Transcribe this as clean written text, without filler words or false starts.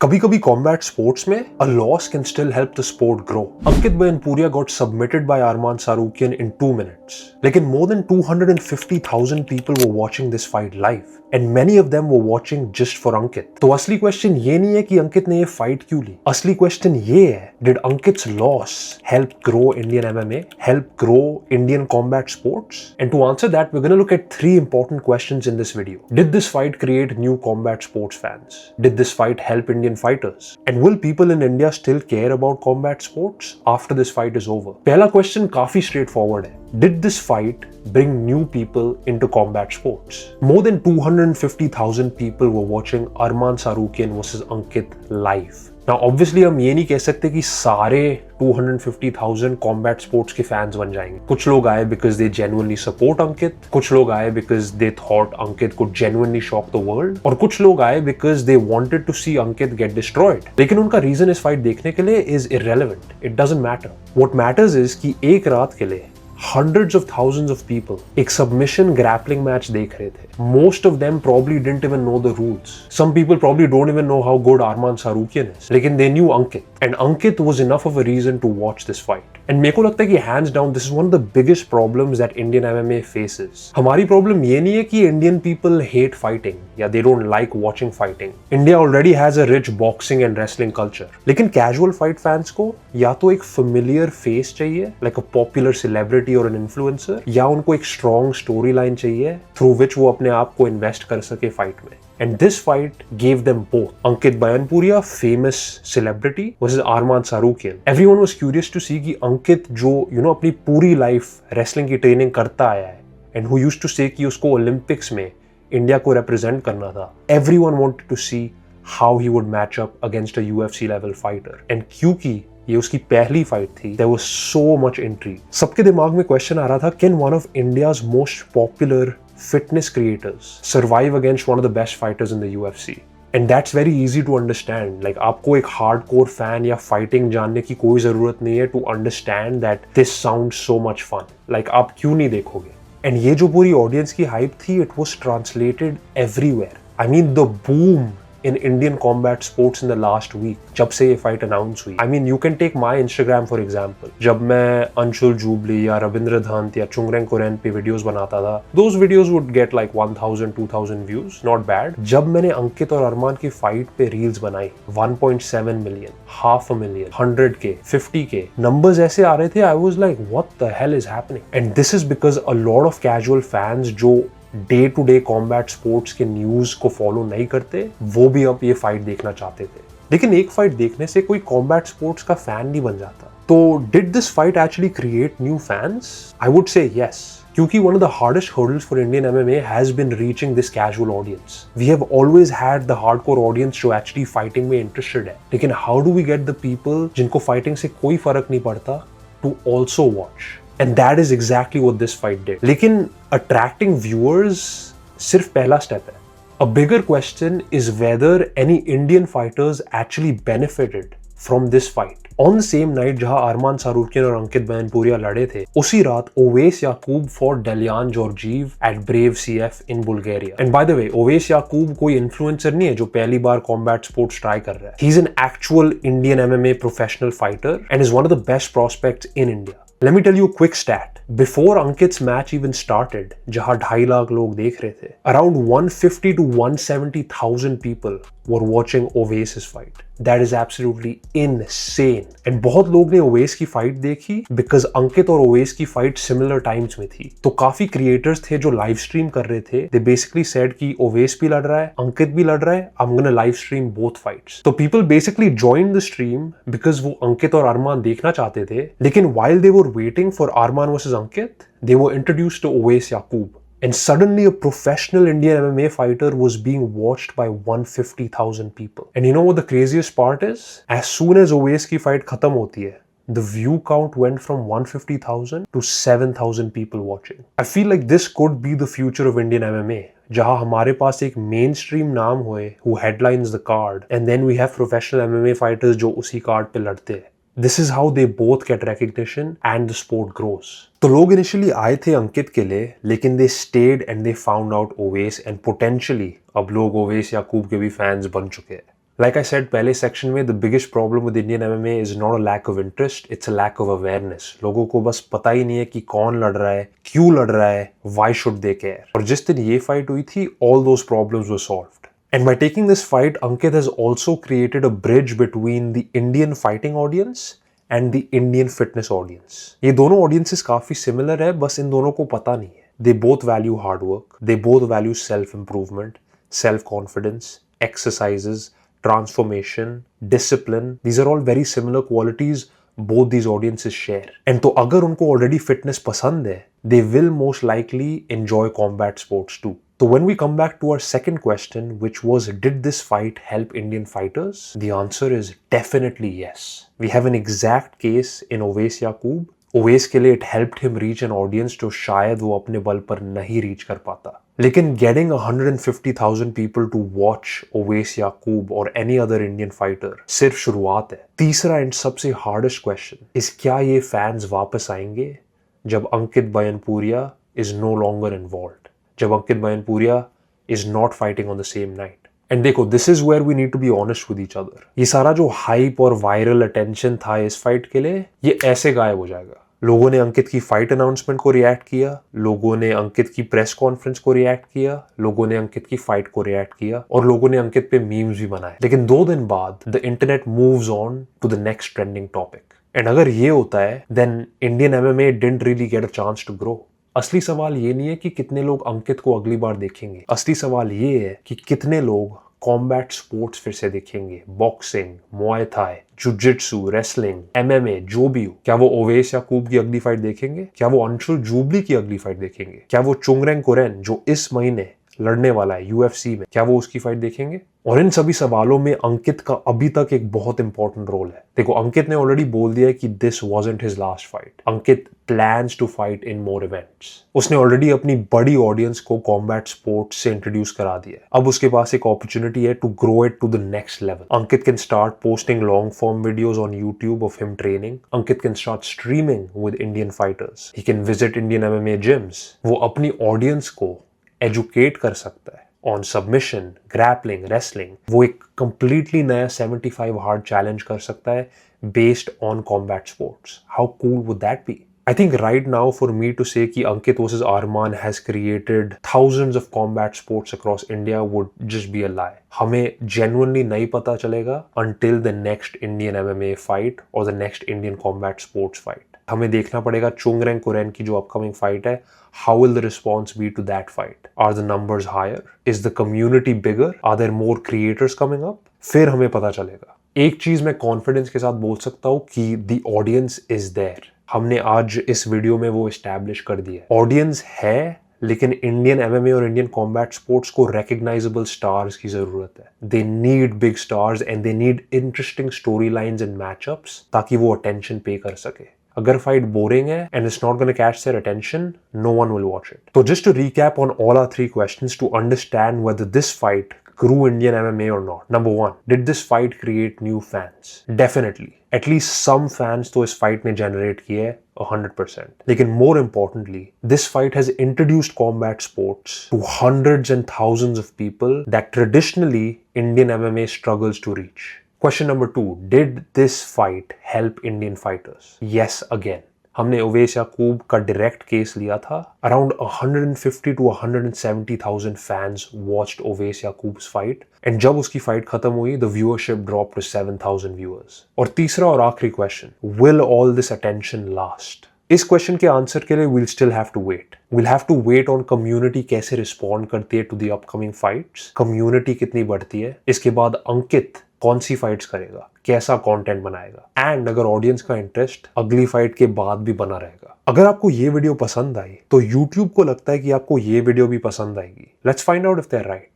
कभी कभी combat sports में a loss can still help the sport grow. Ankit Bayanpuria got submitted by Arman Sarukian in 2 minutes. लेकिन more than 250,000 people were watching this fight live. And many of them were watching just for Ankit. तो असली question ये नहीं है कि अंकित ने ये fight क्यों ली. असली क्वेश्चन ये है, did Ankit's loss help grow Indian MMA? Help grow Indian combat sports? And to answer that, we're going to look at 3 important questions in this video. Did this fight create new combat sports fans? Did this fight help Indian fighters? And will people in India still care about combat sports after this fight is over? पहला question काफी straightforward है. Did this fight bring new people into combat sports? More than 250,000 people were watching Arman Sarukian versus Ankit live. Now obviously हम ये नहीं कह सकते कि सारे 250,000 कॉम्बैट स्पोर्ट्स के फैंस बन जाएंगे. कुछ लोग आए because they genuinely support अंकित, कुछ लोग आए because they thought Ankit could genuinely shock the world, और कुछ लोग आए because they wanted to see Ankit get destroyed. लेकिन उनका रीजन इस फाइट देखने के लिए is irrelevant. It doesn't matter. What matters is कि एक रात के लिए hundreds of thousands of people एक submission grappling match देख रहे थे. Most of them probably didn't even know the rules. Some people probably don't even know how good Arman Sarukian is. लेकिन they knew Ankit. And Ankit was enough of a reason to watch this fight. And मेरे को लगता है कि hands down this is one of the biggest problems that Indian MMA faces. हमारी problem ये नहीं है कि Indian people hate fighting या they don't like watching fighting. India already has a rich boxing and wrestling culture. लेकिन casual fight fans को या तो एक familiar face चाहिए like a popular celebrity or an influencer, या उनको एक strong storyline चाहिए through which वो अपने आप को invest कर सके fight में. And this fight gave them both. Ankit Bayanpuria, famous celebrity, versus Arman Sarukian. Everyone was curious to see कि अंकित जो अपनी पूरी लाइफ रेसलिंग की ट्रेनिंग करता आया है, and who used to say कि उसको ओलंपिक्स में इंडिया को रिप्रेजेंट करना था. Everyone wanted to see how he would match up against a UFC level fighter. And क्योंकि ये उसकी पहली फाइट थी, there was so much intrigue. सबके दिमाग में क्वेश्चन आ रहा था, can one of India's most popular fitness creators survive against one of the best fighters in the UFC? And that's very easy to understand. Like आपको एक hardcore fan या fighting जानने की कोई जरूरत नहीं है to understand that this sounds so much fun. Like आप क्यों नहीं देखोगे? And ये जो पूरी audience की hype थी, it was translated everywhere. I mean the boom in Indian combat sports in the last week, जब से ये fight announce हुई. I mean, you can take my Instagram for example. जब मैं अंशुल जूबली या रविंद्र धंत या चुंगरेंग कोरेन पे videos बनाता था, those videos would get like 1,000, 2,000 views, not bad. जब मैंने अंकित और अरमान की fight पे reels बनाई, 1.7 million, 500,000, 100K, 50K, numbers ऐसे आ रहे थे, I was like, what the hell is happening? And this is because a lot of casual fans जो day to day combat sports के न्यूज को फॉलो नहीं करते, वो भी अब ये फाइट देखना चाहते थे. लेकिन एक फाइट देखने से कोई कॉम्बैट स्पोर्ट्स का फैन नहीं बन जाता. तो did this fight actually create new fans? I would say yes, क्योंकि one of the hardest hurdles for Indian MMA has been reaching this casual audience. We have always had the hardcore audience जो actually fighting में interested है. लेकिन how do we get the people जिनको fighting से कोई फर्क नहीं पड़ता to also watch? And that is exactly what this fight did. लेकिन attracting viewers सिर्फ पहला step है. A bigger question is whether any Indian fighters actually benefited from this fight. On the same night जहां अरमान Tsarukyan और अंकित बैनपुरिया लड़े थे, उसी रात ओवेस याकूब fought Delian Georgiev at Brave CF in Bulgaria. And by the way, Owais याकूब कोई influencer नहीं है जो पहली बार combat sports try कर रहा है. He's an actual Indian MMA professional fighter and is one of the best prospects in India. Let me tell you a quick stat. Before Ankit's match even started, जहां 2.5 लाख लोग देख रहे थे, around 150 to 170,000 people were watching Owais's fight. That is absolutely insane. And बहुत लोग ने ओवेस की fight देखी because अंकित और ओवेस की फाइट similar times में थी. तो काफी क्रिएटर्स थे जो लाइव स्ट्रीम कर रहे थे. They basically said कि ओवेस भी लड़ रहा है, अंकित भी लड़ रहा है, I'm gonna live stream both fights. तो people basically joined the stream because वो अंकित और अरमान देखना चाहते थे. लेकिन while they were waiting for Arman versus Ankit, they were introduced to Owais Yaqub. And suddenly a professional Indian MMA fighter was being watched by 150,000 people. And you know what the craziest part is? As soon as Owais की fight खत्म होती है, the view count went from 150,000 to 7,000 people watching. I feel like this could be the future of Indian MMA. जहां हमारे पास एक mainstream नाम होए who headlines the card, and then we have professional MMA fighters जो उसी card पे लड़ते हैं. This is how they both get recognition and the sport grows. तो लोग initially आए थे अंकित के लिए, लेकिन they stayed and they found out Owais and potentially अब लोग ओवेस याकूब के भी फैंस बन चुके हैं. Like I said पहले सेक्शन में, the biggest problem with Indian MMA is not a lack of interest, it's a lack of awareness. लोगों को बस पता ही नहीं है कि कौन लड़ रहा है, क्यों लड़ रहा है, why should they care. और जिस दिन ये फाइट हुई थी, all those problems were solved. And by taking this fight, Ankit has also created a bridge between the Indian fighting audience and the Indian fitness audience. ये दोनों audiences काफी similar है, बस इन दोनों को पता नहीं है. They both value hard work, they both value self-improvement, self-confidence, exercises, transformation, discipline. These are all very similar qualities both these audiences share. And तो अगर उनको already fitness पसंद है, they will most likely enjoy combat sports too. So when we come back to our second question, which was, did this fight help Indian fighters? The answer is definitely yes. We have an exact case in Owais Yaqub. Owais के लिए it helped him reach an audience जो शायद वो अपने बल पर नहीं reach कर पाता. लेकिन getting 150,000 people to watch Owais Yakub और एनी अदर इंडियन फाइटर सिर्फ शुरुआत है. तीसरा एंड सबसे हार्डेस्ट क्वेश्चन इज, क्या ये फैंस वापस आएंगे जब Ankit Bayanpuriya is no longer involved, जब Ankit Bayanpuriya is not fighting on the same night. And देखो, this is where we need to be honest with each other. ये सारा जो हाइप और वायरल अटेंशन था इस फाइट के लिए, ये ऐसे गायब हो जाएगा. लोगों ने अंकित की फाइट अनाउंसमेंट को रिएक्ट किया, लोगों ने अंकित की प्रेस कॉन्फ्रेंस को रिएक्ट किया, लोगों ने अंकित की फाइट को रिएक्ट किया और लोगों ने अंकित पे मीम्स भी बनाए. लेकिन 2 दिन बाद the internet moves on to the next trending topic. And अगर ये होता है, then Indian MMA didn't really get a chance to grow. असली सवाल ये नहीं है कि कितने लोग अंकित को अगली बार देखेंगे. असली सवाल ये है कि कितने लोग कॉम्बैट स्पोर्ट्स फिर से देखेंगे. Boxing, muay Thai, jujitsu, wrestling, MMA, जो भी हो. क्या वो ओवेस याकूब की अगली फाइट देखेंगे? क्या वो अंशुल जुबली की अगली फाइट देखेंगे? क्या वो चुंगरेंग कुरेन जो इस महीने लड़ने वाला है यूएफसी में, क्या वो उसकी फाइट देखेंगे? और इन सभी सवालों में अंकित का अभी तक एक बहुत इंपॉर्टेंट रोल है. देखो, अंकित ने ऑलरेडी बोल दिया है कि this wasn't his last fight. Ankit plans to fight in more events. उसने ऑलरेडी अपनी बड़ी ऑडियंस को कॉम्बैट स्पोर्ट्स से इंट्रोड्यूस करा दिया है. अब उसके पास एक अपॉर्चुनिटी है to grow it to the next level. Ankit can start posting long form videos on YouTube of him training. Ankit can start streaming with Indian fighters. He can visit Indian MMA gyms. वो अपनी audience को educate कर सकता है on submission, grappling, wrestling. वो एक completely नया 75 hard challenge कर सकता है based on combat sports. How cool would that be? I think right now for me to say कि Ankit versus Arman has created thousands of combat sports across India would just be a lie. हमें genuinely नहीं पता चलेगा until the next Indian MMA fight or the next Indian combat sports fight. हमें देखना पड़ेगा चुंगरेंग कुरेन की जो upcoming fight है, how will the response be to that fight? Are the numbers higher? Is the community bigger? Are there more creators coming up? फिर हमें पता चलेगा. एक चीज मैं कॉन्फिडेंस के साथ बोल सकता हूँ कि the audience is there. हमने आज इस वीडियो में वो एस्टैब्लिश कर दिया. ऑडियंस है, लेकिन इंडियन एमएमए और इंडियन कॉम्बैट स्पोर्ट्स को रिकॉग्नाइजेबल स्टार्स की जरूरत है. They need big stars and they need interesting story lines and matchups ताकि वो अटेंशन पे कर सके. अगर फाइट बोरिंग है and it's not gonna catch their attention, no one will watch it. तो just to recap on all our 3 questions to understand whether this fight grew Indian MMA or not. Number 1, did this fight create new fans? Definitely. At least some fans तो इस fight ने generate किए 100%. लेकिन more importantly, this fight has introduced combat sports to hundreds and thousands of people that traditionally Indian MMA struggles to reach. Question number 2, did this fight help Indian fighters? Yes, again. हमने ओवेस याकूब का direct case लिया था. Around 150 to 170,000 fans watched Owais Yakub's fight and जब उसकी fight खत्म हुई the viewership drop to 7,000 viewers. और तीसरा और आखिरी question, will all this attention last? इस क्वेश्चन के आंसर के लिए we'll still have to wait. We'll have to wait on community कैसे रिस्पॉन्ड करती है to the upcoming fights. Community कितनी बढ़ती है, इसके बाद अंकित कौन सी फाइट्स करेगा, कैसा कंटेंट बनाएगा, एंड अगर ऑडियंस का इंटरेस्ट अगली फाइट के बाद भी बना रहेगा. अगर आपको ये वीडियो पसंद आई तो YouTube को लगता है कि आपको ये वीडियो भी पसंद आएगी. Let's find out if they are right.